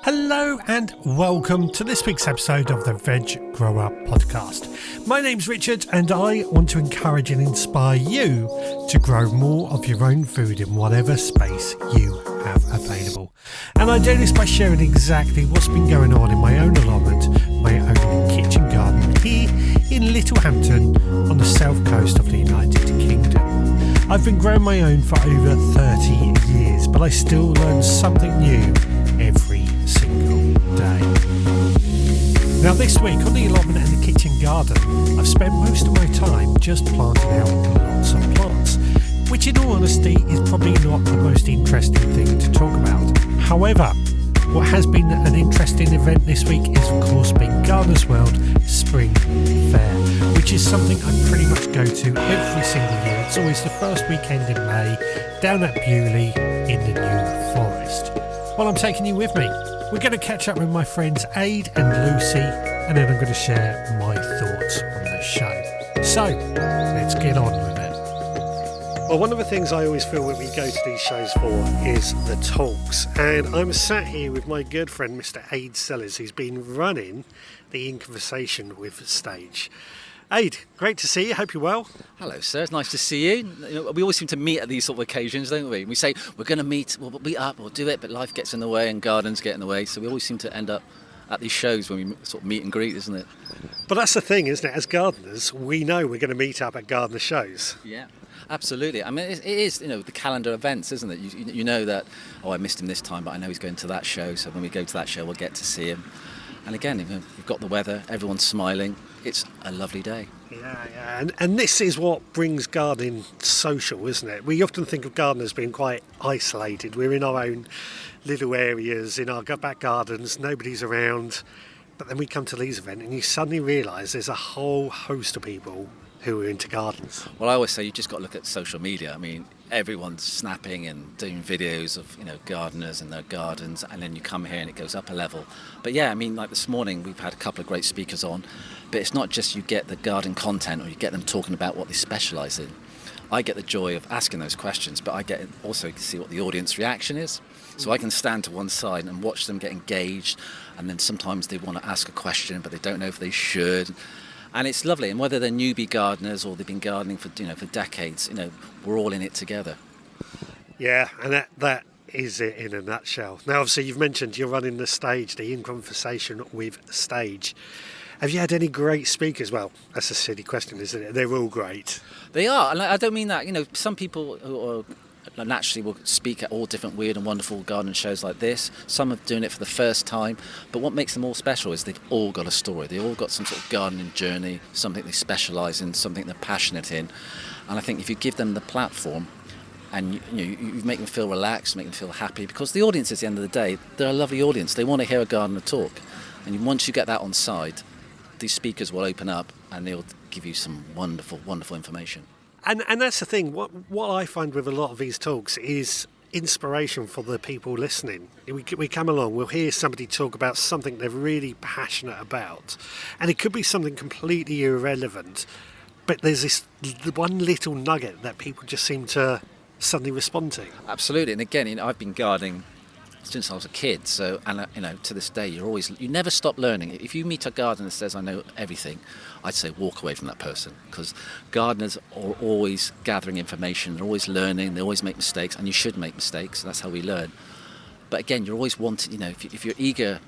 Hello and welcome to this week's episode of the Veg Grower Podcast. My name's Richard and I want to encourage and inspire you to grow more of your own food in whatever space you have available. And I do this by sharing exactly what's been going on in my own allotment, my own kitchen garden here in Littlehampton on the south coast of the United Kingdom. I've been growing my own for over 30 years, but I still learn something new every single day. Now this week on the allotment and the kitchen garden, I've spent most of my time just planting out lots of plants, which in all honesty is probably not the most interesting thing to talk about. However, what has been an interesting event this week is of course been Gardener's World Spring Fair, which is something I pretty much go to every single year. It's always the first weekend in May down at Beaulieu in the New Forest. Well, I'm taking you with me. We're going to catch up with my friends Aid and Lucy, and then I'm going to share my thoughts on the show. So, let's get on with it. Well, one of the things I always feel when we go to these shows for is the talks. And I'm sat here with my good friend, Mr. Aid Sellers, who's been running the In Conversation with stage. Aid, great to see you. Hope you're well. Hello, sir. It's nice to see you. We always seem to meet at these sort of occasions, don't we? We say we're going to meet, we'll meet up, we'll do it, but life gets in the way and gardens get in the way. So we always seem to end up at these shows when we sort of meet and greet, isn't it? But that's the thing, isn't it? As gardeners, we know we're going to meet up at gardener shows. Yeah, absolutely. I mean, it is, the calendar events, isn't it? You know that, I missed him this time, but I know he's going to that show. So when we go to that show, we'll get to see him. And again, we've got the weather, everyone's smiling. It's a lovely day. Yeah. And this is what brings gardening social, isn't it? We often think of gardeners being quite isolated. We're in our own little areas, in our back gardens, nobody's around. But then we come to these events and you suddenly realise there's a whole host of people who are into gardens. Well, I always say you just got to look at social media. I mean, everyone's snapping and doing videos of, gardeners and their gardens, and then you come here and it goes up a level. But yeah, I mean, like this morning, we've had a couple of great speakers on, but it's not just you get the garden content or you get them talking about what they specialise in. I get the joy of asking those questions, but I get also to see what the audience reaction is. So I can stand to one side and watch them get engaged, and then sometimes they want to ask a question, but they don't know if they should. And it's lovely, and whether they're newbie gardeners or they've been gardening for for decades, we're all in it together. Yeah, and that is it in a nutshell. Now, obviously, you've mentioned you're running the stage, the In Conversation with stage. Have you had any great speakers? Well, that's a silly question, isn't it? They're all great. They are, and I don't mean that. Some people who are naturally will speak at all different weird and wonderful garden shows like this. Some are doing it for the first time, but what makes them all special is they've all got a story. They've all got some sort of gardening journey, something they specialise in, something they're passionate in. And I think if you give them the platform and you make them feel relaxed, make them feel happy, because the audience at the end of the day, they're a lovely audience. They want to hear a gardener talk. And once you get that on side, these speakers will open up and they'll give you some wonderful, wonderful information. And that's the thing, what I find with a lot of these talks is inspiration for the people listening. We come along, we'll hear somebody talk about something they're really passionate about, and it could be something completely irrelevant, but there's this one little nugget that people just seem to suddenly respond to. Absolutely, and again, I've been gardening since I was a kid, so to this day you never stop learning. If you meet a gardener that says I know everything, I'd say walk away from that person, because gardeners are always gathering information, they're always learning, they always make mistakes, and you should make mistakes. That's how we learn. But again, you're always wanting, if you're an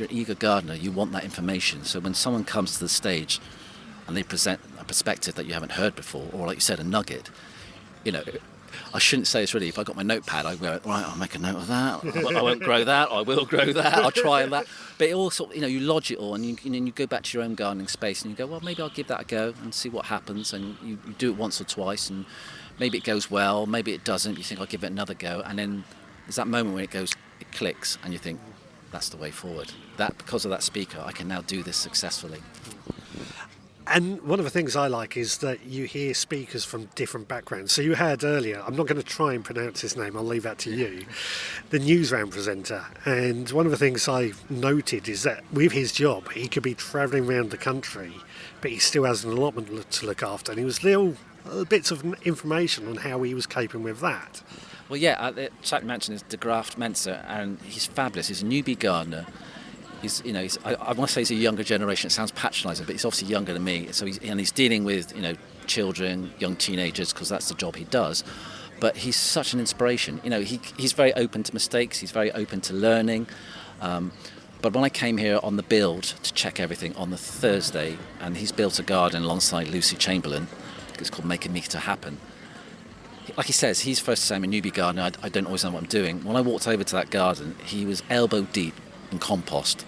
eager gardener, you want that information. So when someone comes to the stage and they present a perspective that you haven't heard before, or like you said, a nugget, I shouldn't say this really. If I got my notepad, I'd go, right, I'll make a note of that. I won't grow that. I will grow that. I'll try that. But it all sort of, you lodge it all, and you go back to your own gardening space, and you go, well, maybe I'll give that a go and see what happens. And you do it once or twice, and maybe it goes well, maybe it doesn't. You think I'll give it another go, and then there's that moment when it clicks, and you think that's the way forward. That because of that speaker, I can now do this successfully. And one of the things I like is that you hear speakers from different backgrounds. So you had earlier, I'm not going to try and pronounce his name, I'll leave that to you, the newsround presenter. And one of the things I noted is that with his job, he could be travelling around the country, but he still has an allotment to look after. And he was little bits of information on how he was coping with that. Well, yeah, the chap you mentioned is De Graaf Mensa, and he's fabulous. He's a newbie gardener. I want to say he's a younger generation. It sounds patronising, but he's obviously younger than me. So he's dealing with, children, young teenagers, because that's the job he does. But he's such an inspiration. He's very open to mistakes. He's very open to learning. But when I came here on the build to check everything on the Thursday, and he's built a garden alongside Lucy Chamberlain, it's called Making Meat to Happen. Like he says, he's first to say I'm a newbie gardener. I don't always know what I'm doing. When I walked over to that garden, he was elbow deep in compost.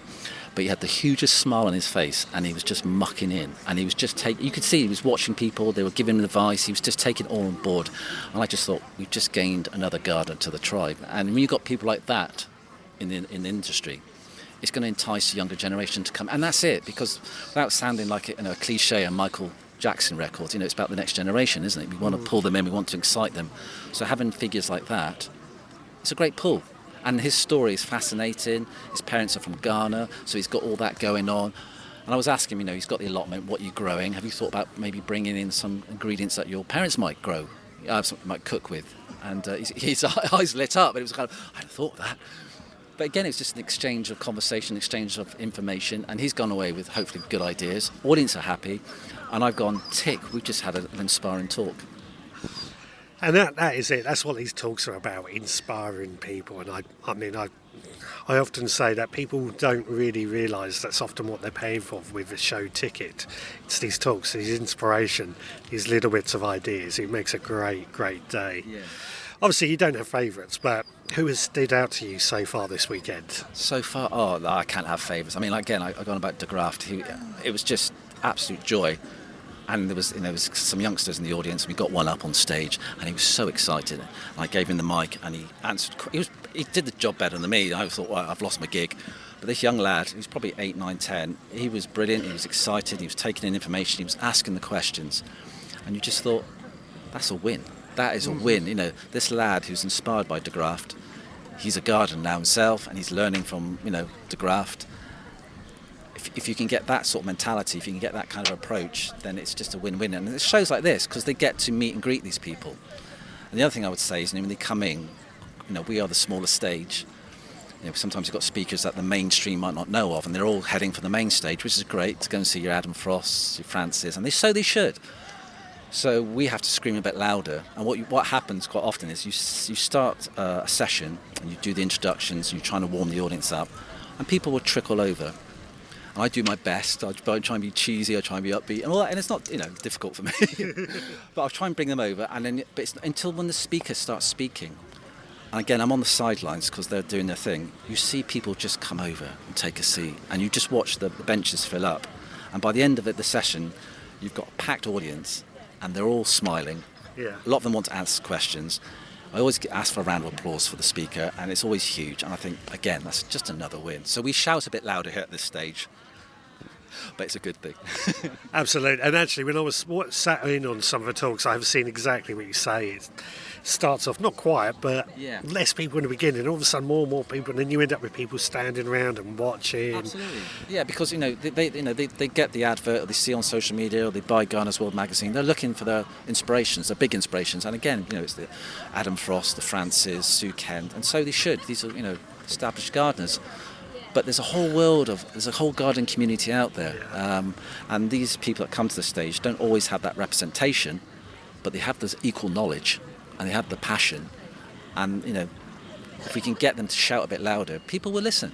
But he had the hugest smile on his face, and he was just mucking in. And he was just you could see he was watching people, they were giving him advice, he was just taking it all on board. And I just thought, we've just gained another gardener to the tribe. And when you've got people like that in the industry, it's going to entice the younger generation to come. And that's it, because without sounding like a cliche, a Michael Jackson record, it's about the next generation, isn't it? We want to pull them in, we want to excite them. So having figures like that, it's a great pull. And his story is fascinating. His parents are from Ghana, so he's got all that going on. And I was asking him, he's got the allotment, what are you growing? Have you thought about maybe bringing in some ingredients that your parents might grow, might cook with? And his eyes lit up, and it was kind of, I hadn't thought of that. But again, it's just an exchange of conversation, exchange of information, and he's gone away with hopefully good ideas. Audience are happy, and I've gone, tick, we've just had an inspiring talk. And that is it. That's what these talks are about, inspiring people. And I often say that people don't really realise that's often what they're paying for with a show ticket. It's these talks, these inspiration, these little bits of ideas. It makes a great, great day. Yeah. Obviously, you don't have favourites, but who has stood out to you so far this weekend? So far, I can't have favourites. I mean, again, I've gone about De Graaf. It was just absolute joy. And there was some youngsters in the audience, and we got one up on stage, and he was so excited. And I gave him the mic, and he answered. He did the job better than me. I thought, well, I've lost my gig. But this young lad, he was probably 8, 9, 10, he was brilliant, he was excited, he was taking in information, he was asking the questions. And you just thought, that's a win. That is a win. This lad who's inspired by De Graaf, he's a gardener now himself, and he's learning from, De Graaf. If you can get that sort of mentality, if you can get that kind of approach, then it's just a win-win. And it's shows like this, because they get to meet and greet these people. And the other thing I would say is, when they come in, we are the smaller stage. Sometimes you've got speakers that the mainstream might not know of, and they're all heading for the main stage, which is great, to go and see your Adam Frosts, your Francis, and they should. So we have to scream a bit louder. And what happens quite often is you start a session, and you do the introductions, and you're trying to warm the audience up, and people will trickle over. And I do my best. I try and be cheesy. I try and be upbeat, and all that. And it's not, difficult for me. But I'll try and bring them over. And then, but it's until when the speaker starts speaking. And again, I'm on the sidelines because they're doing their thing. You see people just come over and take a seat, and you just watch the benches fill up. And by the end of the session, you've got a packed audience, and they're all smiling. Yeah. A lot of them want to ask questions. I always ask for a round of applause for the speaker, and it's always huge. And I think, again, that's just another win. So we shout a bit louder here at this stage. But it's a good thing. Absolutely. And actually, when I was sat in on some of the talks, I've seen exactly what you say. It starts off not quiet, but less people in the beginning. All of a sudden, more and more people, and then you end up with people standing around and watching. Absolutely. Yeah, because they get the advert, or they see on social media, or they buy Gardener's World magazine. They're looking for their inspirations, their big inspirations. And again, it's the Adam Frost, the Francis, Sue Kent, and so they should. These are established gardeners. But there's a whole garden community out there, and these people that come to the stage don't always have that representation, but they have this equal knowledge, and they have the passion, and if we can get them to shout a bit louder, people will listen.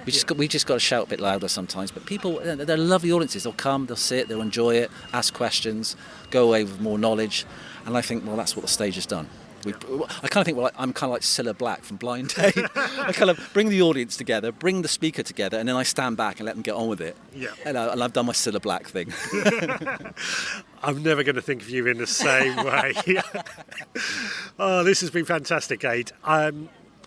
We just got to shout a bit louder sometimes, but people, they're lovely audiences. They'll come, they'll sit, they'll enjoy it, ask questions, go away with more knowledge, and I think, well, that's what the stage has done. I kind of think, I'm kind of like Cilla Black from Blind Date. I kind of bring the audience together, bring the speaker together, and then I stand back and let them get on with it. Yeah. And I've done my Cilla Black thing. I'm never going to think of you in the same way. Oh, this has been fantastic, Aid.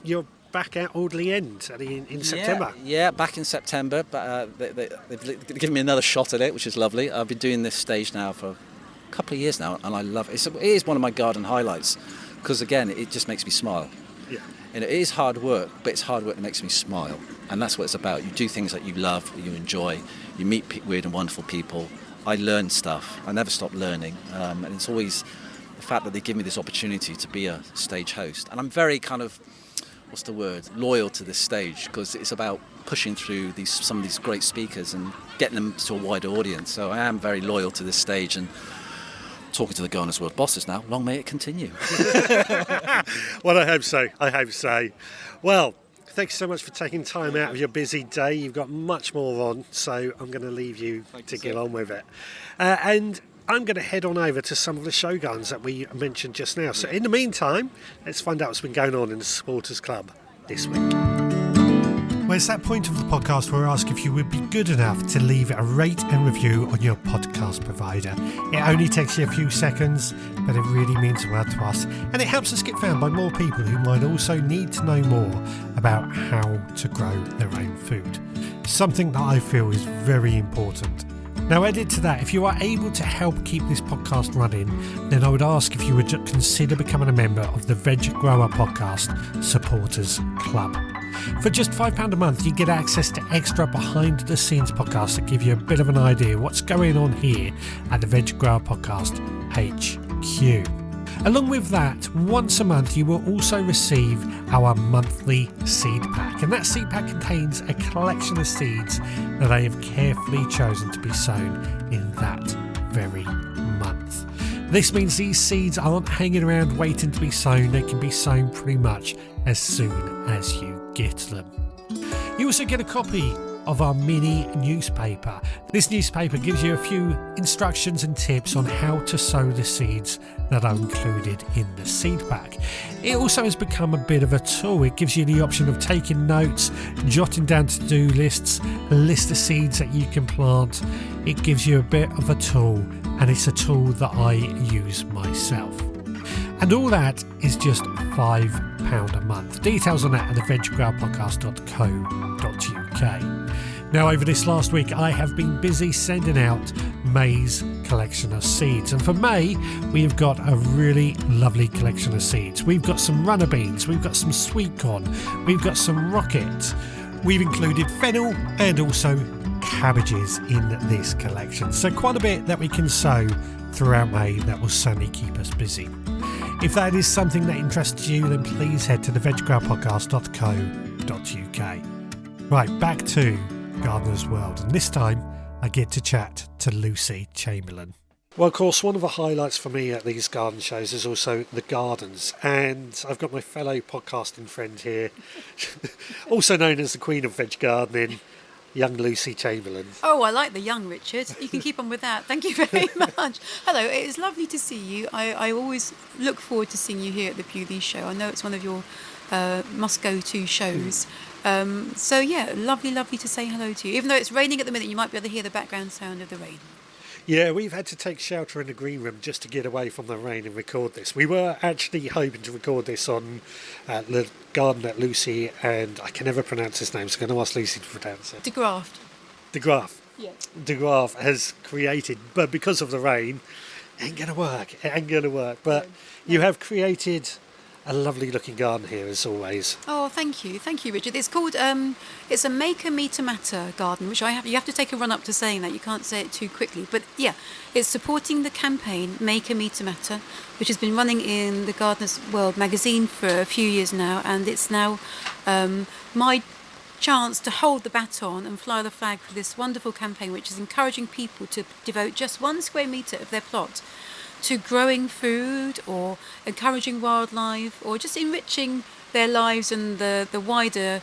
You're back at Audley End in September. Yeah, back in September, but they've given me another shot at it, which is lovely. I've been doing this stage now for a couple of years now, and I love it. It is one of my garden highlights. Because again, it just makes me smile. Yeah. And it is hard work, but it's hard work that makes me smile. And that's what it's about. You do things that you love, you enjoy, you meet weird and wonderful people. I learn stuff. I never stop learning. And it's always the fact that they give me this opportunity to be a stage host. And I'm very kind of, loyal to this stage, because it's about pushing through some of these great speakers and getting them to a wider audience. So I am very loyal to this stage, and talking to the Gardeners World bosses now, long may it continue. Well, I hope so. Well, thanks so much for taking time out of your busy day. You've got much more on, so I'm going to leave you to get on with it. And I'm going to head on over to some of the show gardens that we mentioned just now. So in the meantime, let's find out what's been going on in the Supporters Club this week. Well, it's that point of the podcast where I ask if you would be good enough to leave a rate and review on your podcast provider. It only takes you a few seconds, but it really means the world to us. And it helps us get found by more people who might also need to know more about how to grow their own food. Something that I feel is very important. Now, added to that, if you are able to help keep this podcast running, then I would ask if you would consider becoming a member of the Veg Grower Podcast Supporters Club. For just £5 a month, you get access to extra behind-the-scenes podcasts that give you a bit of an idea of what's going on here at the Veg Grower Podcast HQ. Along with that, once a month you will also receive our monthly seed pack, and that seed pack contains a collection of seeds that I have carefully chosen to be sown in that very month. This means these seeds aren't hanging around waiting to be sown. They can be sown pretty much as soon as you get them. You also get a copy of our mini newspaper. This newspaper gives you a few instructions and tips on how to sow the seeds that are included in the seed pack. It also has become a bit of a tool. It gives you the option of taking notes, jotting down to-do lists, a list of seeds that you can plant. It gives you a bit of a tool, and it's a tool that I use myself. And all that is just £5 a month. Details on that at the veggrowerpodcast.co.uk. Now, over this last week, I have been busy sending out May's collection of seeds. And for May, we have got a really lovely collection of seeds. We've got some runner beans, we've got some sweet corn, we've got some rocket. We've included fennel and also cabbages in this collection. So quite a bit that we can sow throughout May that will certainly keep us busy. If that is something that interests you, then please head to the veggrowerpodcast.co.uk. Right, back to Gardener's World, and this time I get to chat to Lucy Chamberlain. Well, of course, one of the highlights for me at these garden shows is also the gardens, and I've got my fellow podcasting friend here, also known as the Queen of Veg Gardening, young Lucy Chamberlain. Oh, I like the young, Richard. You can keep on with that. Thank you very much. Hello, it is lovely to see you. I always look forward to seeing you here at the Beaulieu show. I know it's one of your must-go-to shows. So, yeah, lovely to say hello to you. Even though it's raining at the minute, you might be able to hear the background sound of the rain. Yeah, we've had to take shelter in the green room just to get away from the rain and record this. We were actually hoping to record this on the garden that Lucy, and I can never pronounce his name, so I'm going to ask Lucy to pronounce it. De Graaf. Yeah. De Graaf has created, but because of the rain, it ain't going to work. But you have created a lovely looking garden here, as always. Oh, thank you, Richard. It's called it's a Make a Meter Matter garden, which you have to take a run up to saying that. You can't say it too quickly, but yeah, it's supporting the campaign Make a Meter Matter, which has been running in the Gardener's World magazine for a few years now, and it's now my chance to hold the baton and fly the flag for this wonderful campaign, which is encouraging people to devote just 1 square metre of their plot to growing food or encouraging wildlife or just enriching their lives and the wider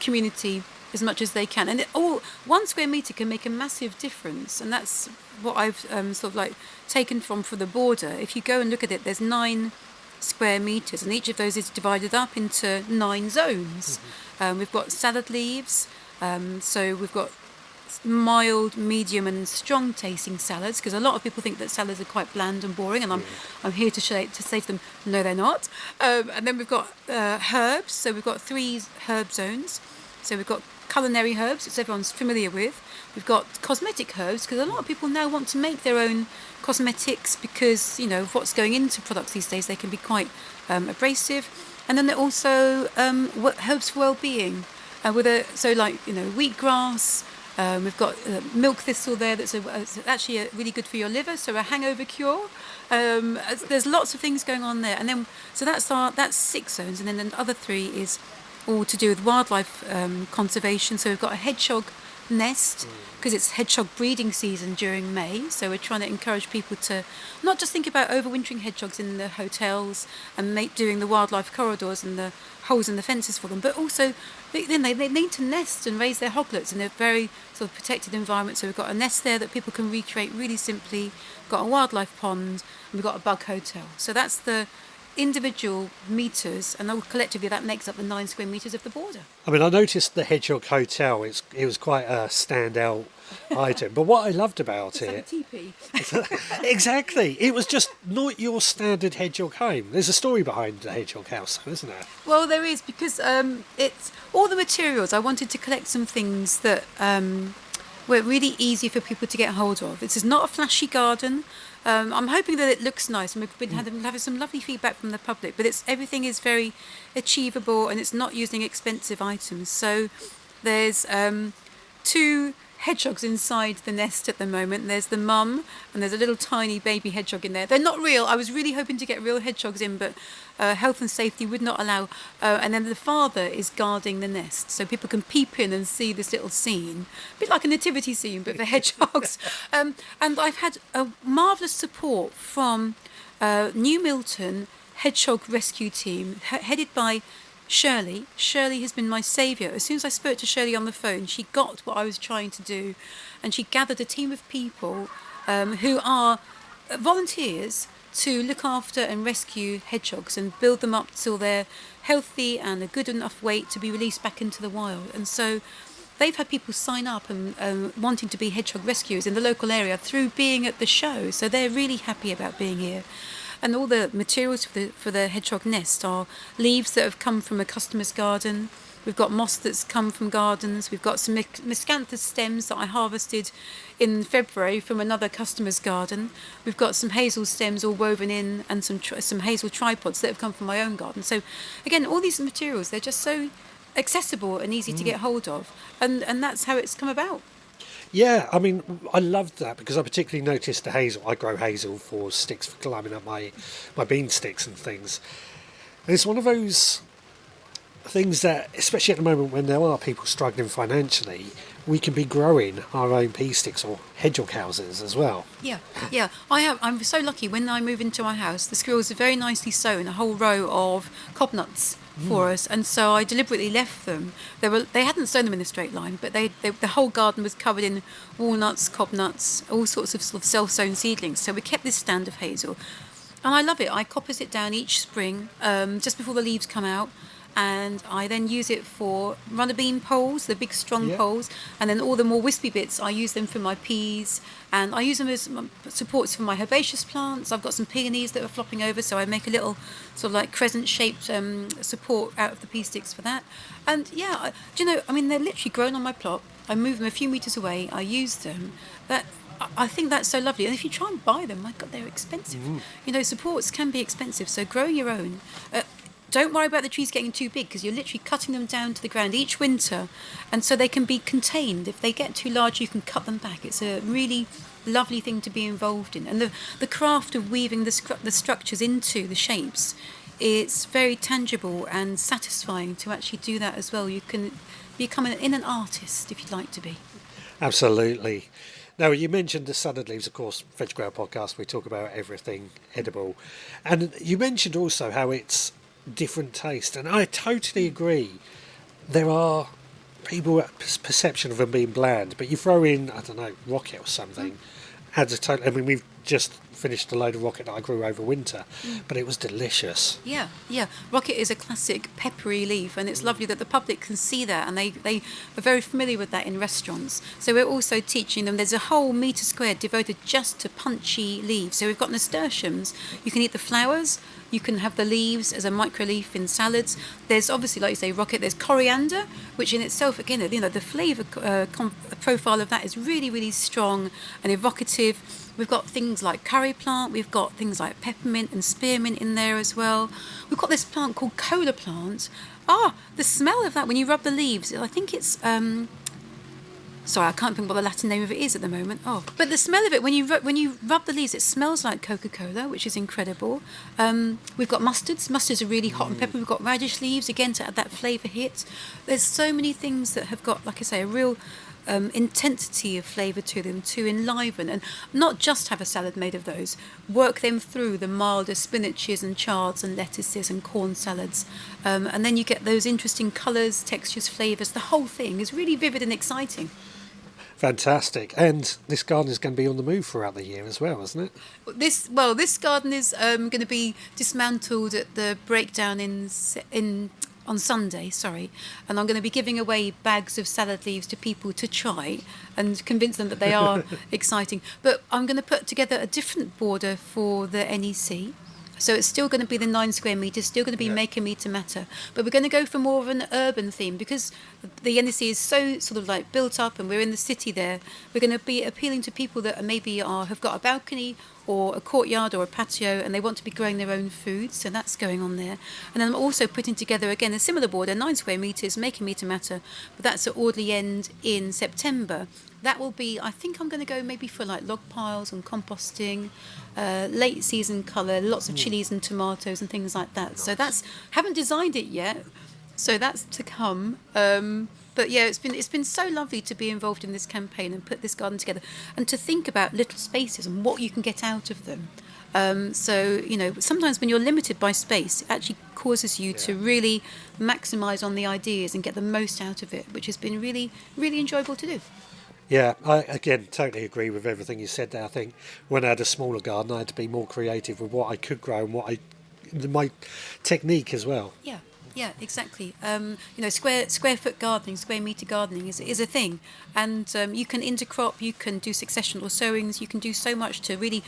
community as much as they can. And 1 square metre can make a massive difference, and that's what I've sort of like taken from for the border. If you go and look at it, there's 9 square metres, and each of those is divided up into 9 zones. We've got salad leaves, so we've got mild, medium and strong tasting salads, because a lot of people think that salads are quite bland and boring, and I'm here to say to them, no, they're not. And then we've got herbs, so we've got 3 herb zones. So we've got culinary herbs, which everyone's familiar with. We've got cosmetic herbs, because a lot of people now want to make their own cosmetics because, you know, of what's going into products these days. They can be quite abrasive. And then there are also herbs for well-being, so like, you know, wheatgrass, We've got milk thistle there that's actually really good for your liver, so a hangover cure. There's lots of things going on there, and then so that's 6 zones, and then the other 3 is all to do with wildlife conservation. So we've got a hedgehog nest because it's hedgehog breeding season during May, so we're trying to encourage people to not just think about overwintering hedgehogs in the hotels and doing the wildlife corridors and the holes in the fences for them, but also they need to nest and raise their hoglets in a very sort of protected environment. So we've got a nest there that people can recreate really simply. We've got a wildlife pond, and we've got a bug hotel. So that's the individual metres, and all collectively that makes up the 9 square metres of the border. I mean, I noticed the Hedgehog Hotel, it was quite a standout item, but what I loved about it... It's like a teepee. Exactly, it was just not your standard hedgehog home. There's a story behind the Hedgehog House, isn't there? Well, there is, because it's all the materials. I wanted to collect some things that were really easy for people to get hold of. This is not a flashy garden. I'm hoping that it looks nice, and we've been having some lovely feedback from the public, but everything is very achievable, and it's not using expensive items. So there's 2 hedgehogs inside the nest at the moment. There's the mum, and there's a little tiny baby hedgehog in there. They're not real. I was really hoping to get real hedgehogs in, but health and safety would not allow. And then the father is guarding the nest, so people can peep in and see this little scene, a bit like a nativity scene, but for hedgehogs. And I've had a marvellous support from New Milton Hedgehog Rescue Team, headed by Shirley. Shirley has been my saviour. As soon as I spoke to Shirley on the phone, she got what I was trying to do, and she gathered a team of people who are volunteers to look after and rescue hedgehogs and build them up till they're healthy and a good enough weight to be released back into the wild. And so they've had people sign up and wanting to be hedgehog rescuers in the local area through being at the show. So they're really happy about being here. And all the materials for the hedgehog nest are leaves that have come from a customer's garden. We've got moss that's come from gardens. We've got some miscanthus stems that I harvested in February from another customer's garden. We've got some hazel stems all woven in, and some hazel tripods that have come from my own garden. So again, all these materials, they're just so accessible and easy to get hold of. And that's how it's come about. Yeah, I mean, I loved that because I particularly noticed the hazel. I grow hazel for sticks for climbing up my bean sticks and things. And it's one of those things that, especially at the moment when there are people struggling financially, we can be growing our own pea sticks or hedgehog houses as well. Yeah. I'm so lucky. When I move into my house, the squirrels have very nicely sown a whole row of cobnuts for us, and so I deliberately left them. They hadn't sown them in a straight line, but the whole garden was covered in walnuts, cobnuts, all sorts of self-sown seedlings. So we kept this stand of hazel, and I love it. I coppers it down each spring, just before the leaves come out, and I then use it for runner bean poles, the big strong poles, and then all the more wispy bits I use them for my peas, and I use them as supports for my herbaceous plants. I've got some peonies that are flopping over, so I make a little sort of like crescent shaped support out of the pea sticks for that. And yeah, do you know, I mean, they're literally grown on my plot. I move them a few metres away, I use them. I think that's so lovely. And if you try and buy them, my God, they're expensive. You know, supports can be expensive, so grow your own. Don't worry about the trees getting too big, because you're literally cutting them down to the ground each winter, and so they can be contained. If they get too large, you can cut them back. It's a really lovely thing to be involved in. And the craft of weaving the structures into the shapes, it's very tangible and satisfying to actually do that as well. You can become an artist if you'd like to be. Absolutely. Now, you mentioned the salad leaves, of course, Veg Grower Podcast, we talk about everything edible. And you mentioned also how it's different taste, and I totally agree. There are people perception of them being bland, but you throw in, I don't know, rocket or something, adds a total. I mean, we've just finished a load of rocket that I grew over winter, but it was delicious. Yeah. Rocket is a classic peppery leaf, and it's lovely that the public can see that, and they are very familiar with that in restaurants. So we're also teaching them. There's a whole metre squared devoted just to punchy leaves. So we've got nasturtiums. You can eat the flowers. You can have the leaves as a micro leaf in salads. There's obviously, like you say, rocket. There's coriander, which in itself, again, you know, the flavour profile of that is really, really strong and evocative. We've got things like curry plant. We've got things like peppermint and spearmint in there as well. We've got this plant called cola plant. The smell of that when you rub the leaves, I think it's Sorry, I can't think what the Latin name of it is at the moment. Oh, but the smell of it when you rub the leaves, it smells like Coca-Cola, which is incredible. We've got mustards. Mustards are really hot and peppery. We've got radish leaves again to add that flavour hit. There's so many things that have got, like I say, a real intensity of flavour to them to enliven and not just have a salad made of those. Work them through the milder spinaches and chards and lettuces and corn salads, and then you get those interesting colours, textures, flavours. The whole thing is really vivid and exciting. Fantastic. And this garden is going to be on the move throughout the year as well, isn't it? This garden is going to be dismantled at the breakdown on Sunday, and I'm going to be giving away bags of salad leaves to people to try and convince them that they are exciting. But I'm going to put together a different border for the NEC. So it's still going to be the 9 square metres, still going to be Make a Meter Matter. But we're going to go for more of an urban theme because the NEC is so sort of like built up and we're in the city there. We're going to be appealing to people that have got a balcony or a courtyard or a patio and they want to be growing their own food. So that's going on there. And then I'm also putting together, again, a similar border, 9 square metres, Make a Meter Matter. But that's at Audley End in September. That will be, I think I'm going to go maybe for like log piles and composting, late season colour, lots of chilies and tomatoes and things like that. Nice. So haven't designed it yet, so that's to come. But yeah, it's been so lovely to be involved in this campaign and put this garden together and to think about little spaces and what you can get out of them. So, sometimes when you're limited by space, it actually causes you to really maximise on the ideas and get the most out of it, which has been really, really enjoyable to do. Yeah, I, again, totally agree with everything you said there. I think when I had a smaller garden, I had to be more creative with what I could grow and my technique as well. Yeah, exactly. Square foot gardening, square metre gardening is a thing. And you can intercrop, you can do successional sowings, you can do so much to really,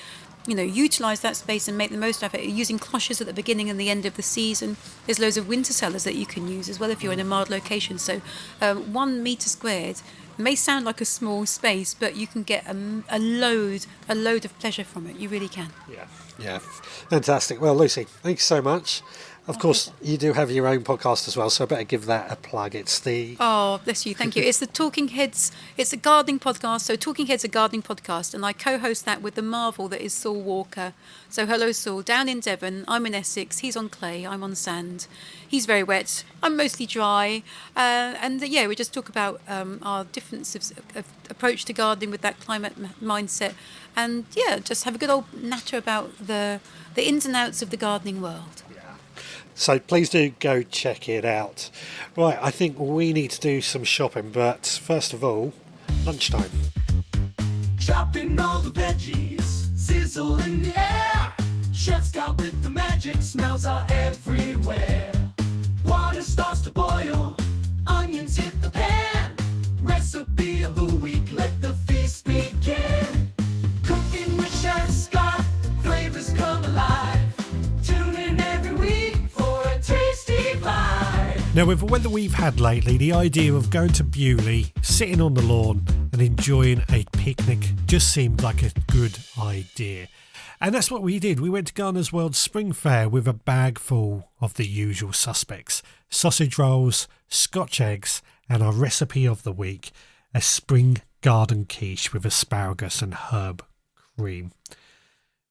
utilise that space and make the most of it. Using cloches at the beginning and the end of the season. There's loads of winter cellars that you can use as well if you're in a mild location. So 1 metre squared may sound like a small space, but you can get a load of pleasure from it. You really can. Yeah, fantastic. Well, Lucy, thanks so much. Of course, you do have your own podcast as well, so I better give that a plug. It's the... Oh, bless you. Thank you. It's the Talking Heads. It's a gardening podcast. So Talking Heads, a gardening podcast, and I co-host that with the marvel that is Saul Walker. So hello, Saul. Down in Devon. I'm in Essex. He's on clay. I'm on sand. He's very wet. I'm mostly dry. We just talk about our differences of approach to gardening with that climate mindset. And, just have a good old natter about the ins and outs of the gardening world. So please do go check it out. Right, I think we need to do some shopping, but first of all, lunchtime. Chopping all the veggies, sizzle in the air. Chef's got with the magic, smells are everywhere. Water starts to boil, onions hit the pan. Recipe of the week, let the feast begin. Cooking with Chef Scott, flavors come alive. Tune in every week. Now, with the weather we've had lately, the idea of going to Beaulieu, sitting on the lawn and enjoying a picnic just seemed like a good idea. And that's what we did. We went to Gardener's World Spring Fair with a bag full of the usual suspects. Sausage rolls, Scotch eggs, and our recipe of the week, a spring garden quiche with asparagus and herb cream.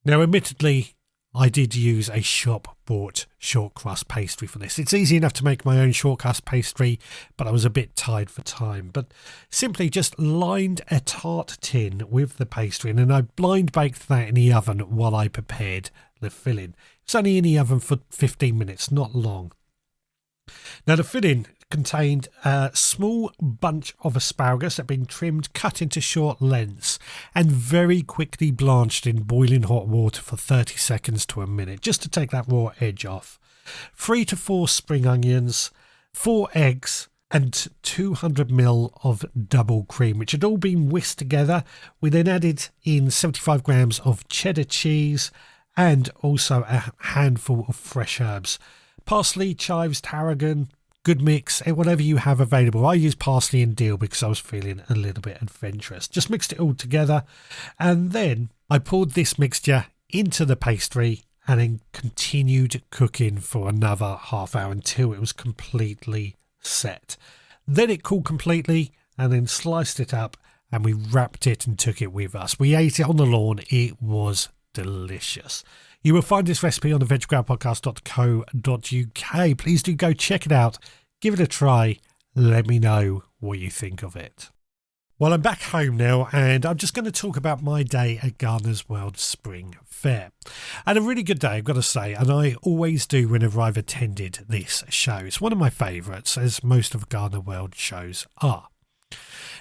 Now, admittedly, I did use a shop-bought short crust pastry for this. It's easy enough to make my own short crust pastry, but I was a bit tied for time. But simply just lined a tart tin with the pastry, and then I blind baked that in the oven while I prepared the filling. It's only in the oven for 15 minutes, not long. Now, the filling contained a small bunch of asparagus that had been trimmed, cut into short lengths, and very quickly blanched in boiling hot water for 30 seconds to a minute, just to take that raw edge off. 3 to 4 spring onions, 4 eggs, and 200 ml of double cream, which had all been whisked together. We then added in 75 grams of cheddar cheese and also a handful of fresh herbs. Parsley, chives, tarragon, good mix, whatever you have available. I used parsley and dill because I was feeling a little bit adventurous. Just mixed it all together, and then I poured this mixture into the pastry and then continued cooking for another half hour until it was completely set. Then it cooled completely, and then sliced it up and we wrapped it and took it with us. We ate it on the lawn. It was delicious. You will find this recipe on the veggrowerpodcast.co.uk. Please do go check it out. Give it a try. Let me know what you think of it. Well, I'm back home now, and I'm just going to talk about my day at Gardener's World Spring Fair. And a really good day, I've got to say, and I always do whenever I've attended this show. It's one of my favourites, as most of Gardener World shows are.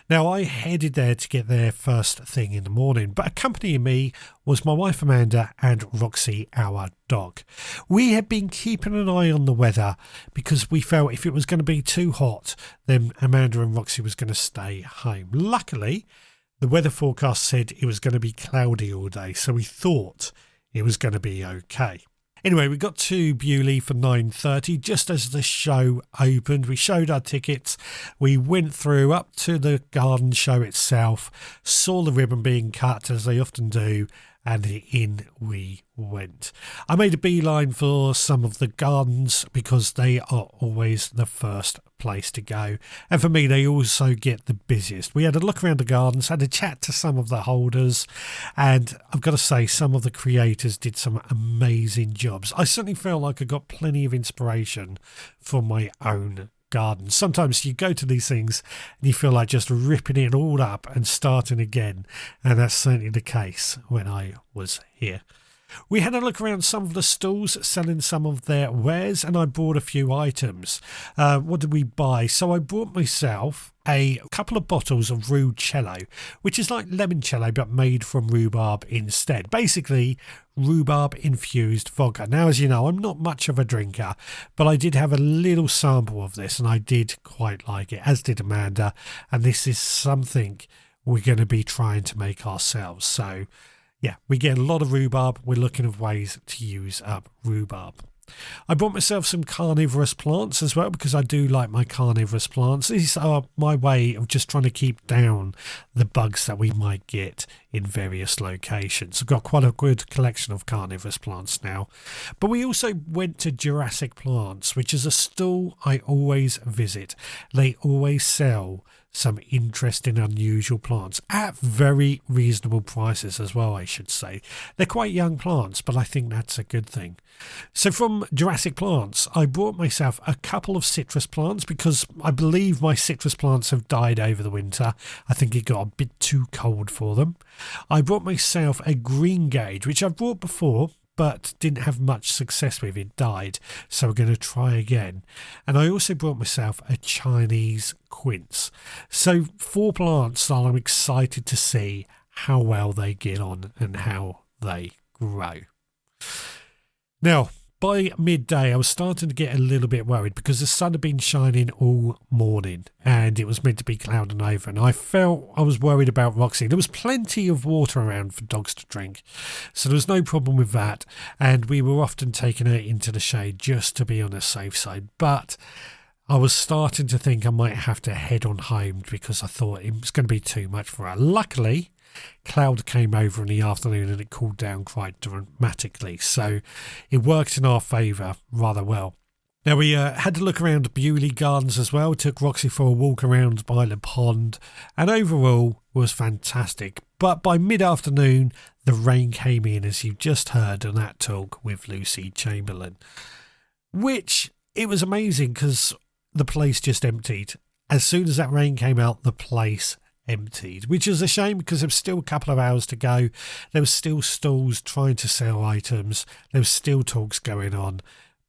Now, I headed there to get there first thing in the morning, but accompanying me was my wife Amanda and Roxy, our dog. We had been keeping an eye on the weather because we felt if it was going to be too hot, then Amanda and Roxy was going to stay home. Luckily, the weather forecast said it was going to be cloudy all day, so we thought it was going to be okay. Anyway, we got to Beaulieu for 9:30, just as the show opened. We showed our tickets. We went through up to the garden show itself, saw the ribbon being cut, as they often do, and in we went. I made a beeline for some of the gardens because they are always the first place to go. And for me, they also get the busiest. We had a look around the gardens, had a chat to some of the holders, and I've got to say, some of the creators did some amazing jobs. I certainly felt like I got plenty of inspiration from my own garden. Sometimes you go to these things and you feel like just ripping it all up and starting again, and that's certainly the case when I was here. We had a look around some of the stalls selling some of their wares, and I bought a few items. What did we buy? So I bought myself a couple of bottles of Rhucello, which is like limoncello but made from rhubarb instead. Basically, rhubarb infused vodka. Now, as you know, I'm not much of a drinker, but I did have a little sample of this and I did quite like it, as did Amanda, and this is something we're going to be trying to make ourselves. So yeah, we get a lot of rhubarb. We're looking at ways to use up rhubarb. I bought myself some carnivorous plants as well because I do like my carnivorous plants. These are my way of just trying to keep down the bugs that we might get in various locations. I've got quite a good collection of carnivorous plants now. But we also went to Jurassic Plants, which is a stall I always visit. They always sell some interesting, unusual plants at very reasonable prices as well, I should say. They're quite young plants, but I think that's a good thing. So from Jurassic Plants, I bought myself a couple of citrus plants because I believe my citrus plants have died over the winter. I think it got a bit too cold for them. I bought myself a green gage, which I've bought before, but didn't have much success with. It died, so we're going to try again. And I also brought myself a Chinese quince. So 4 plants that I'm excited to see how well they get on and how they grow. Now, by midday, I was starting to get a little bit worried because the sun had been shining all morning and it was meant to be clouding over, and I felt I was worried about Roxy. There was plenty of water around for dogs to drink, so there was no problem with that, and we were often taking her into the shade just to be on the safe side. But I was starting to think I might have to head on home because I thought it was going to be too much for her. Luckily, cloud came over in the afternoon and it cooled down quite dramatically, so it worked in our favour rather well. Now, we had to look around Beaulieu Gardens as well, took Roxy for a walk around by the pond, and overall was fantastic. But by mid-afternoon, the rain came in, as you've just heard on that talk with Lucy Chamberlain, which it was amazing because the place just emptied. As soon as that rain came out, the place emptied, which is a shame because there was still a couple of hours to go. There was still stalls trying to sell items. There was still talks going on.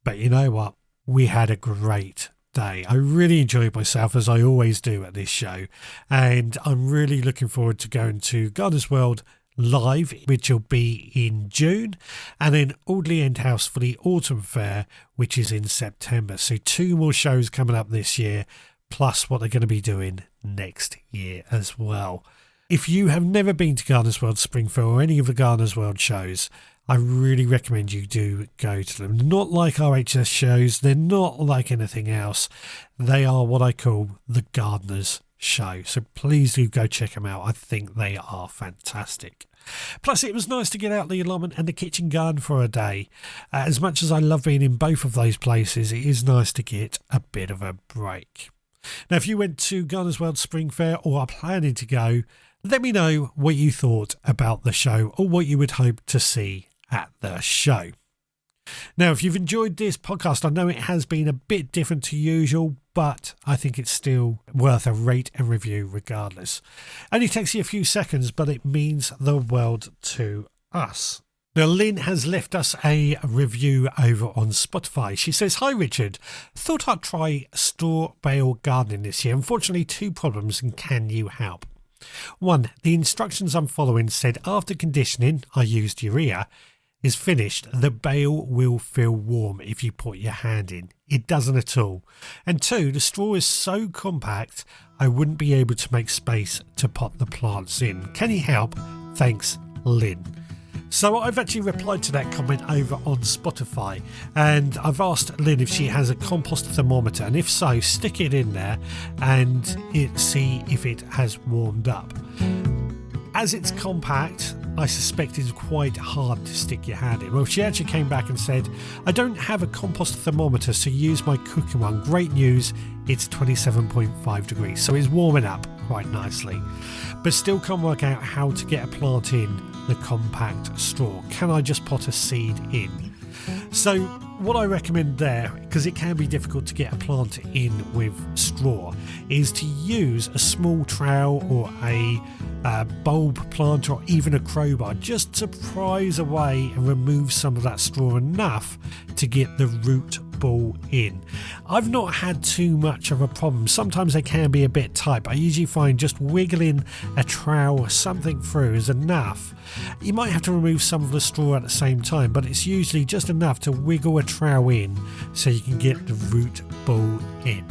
But you know what? We had a great day. I really enjoyed myself, as I always do at this show. And I'm really looking forward to going to Gardener's World Live, which will be in June, and then Audley End House for the Autumn Fair, which is in September. So 2 more shows coming up this year, plus what they're going to be doing next year as well. If you have never been to Gardener's World Spring Fair or any of the Gardener's World shows, I really recommend you do go to them. Not like RHS shows, they're not like anything else. They are what I call the Gardener's Show. So please do go check them out. I think they are fantastic. Plus, it was nice to get out the allotment and the kitchen garden for a day. As much as I love being in both of those places, it is nice to get a bit of a break. Now, if you went to Gardener's World Spring Fair or are planning to go, let me know what you thought about the show or what you would hope to see at the show. Now, if you've enjoyed this podcast, I know it has been a bit different to usual, but I think it's still worth a rate and review regardless. Only takes you a few seconds, but it means the world to us. Now, Lynn has left us a review over on Spotify. She says, "Hi Richard, thought I'd try straw bale gardening this year. Unfortunately, 2 problems, and can you help? 1, the instructions I'm following said after conditioning, I used urea, is finished, the bale will feel warm if you put your hand in. It doesn't at all. And 2, the straw is so compact, I wouldn't be able to make space to pot the plants in. Can you help? Thanks, Lynn." So I've actually replied to that comment over on Spotify, and I've asked Lynn if she has a compost thermometer, and if so, stick it in there and see if it has warmed up. As it's compact, I suspect it's quite hard to stick your hand in. Well, she actually came back and said, "I don't have a compost thermometer, so use my cooking one. Great news, it's 27.5 degrees, so it's warming up quite nicely. But still can't work out how to get a plant in the compact straw. Can I just pot a seed in?" So what I recommend there, because it can be difficult to get a plant in with straw, is to use a small trowel or a bulb plant or even a crowbar just to prise away and remove some of that straw enough to get the root ball in. I've not had too much of a problem. Sometimes they can be a bit tight, but I usually find just wiggling a trowel or something through is enough. You might have to remove some of the straw at the same time, but it's usually just enough to wiggle a trowel in so you can get the root ball in.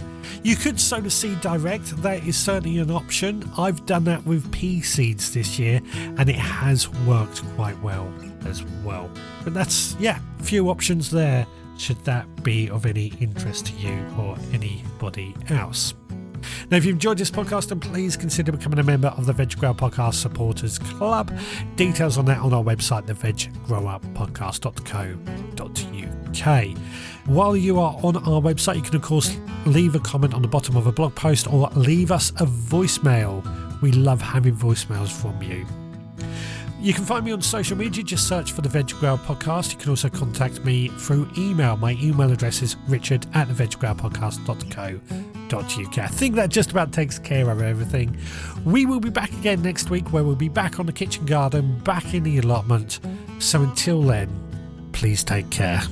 You could sow the seed direct. That is certainly an option. I've done that with pea seeds this year and it has worked quite well as well. But that's, a few options there should that be of any interest to you or anybody else. Now, if you've enjoyed this podcast, then please consider becoming a member of the Veg Grower Podcast Supporters Club. Details on that on our website, theveggrowerpodcast.co.uk. While you are on our website, you can of course leave a comment on the bottom of a blog post or leave us a voicemail. We love having voicemails from you. You can find me on social media, just search for the Veg Grower Podcast. You can also contact me through email. My email address is richard@theveggrowerpodcast.co.uk. I think that just about takes care of everything. We will be back again next week, where we'll be back on the kitchen garden, back in the allotment. So until then, please take care.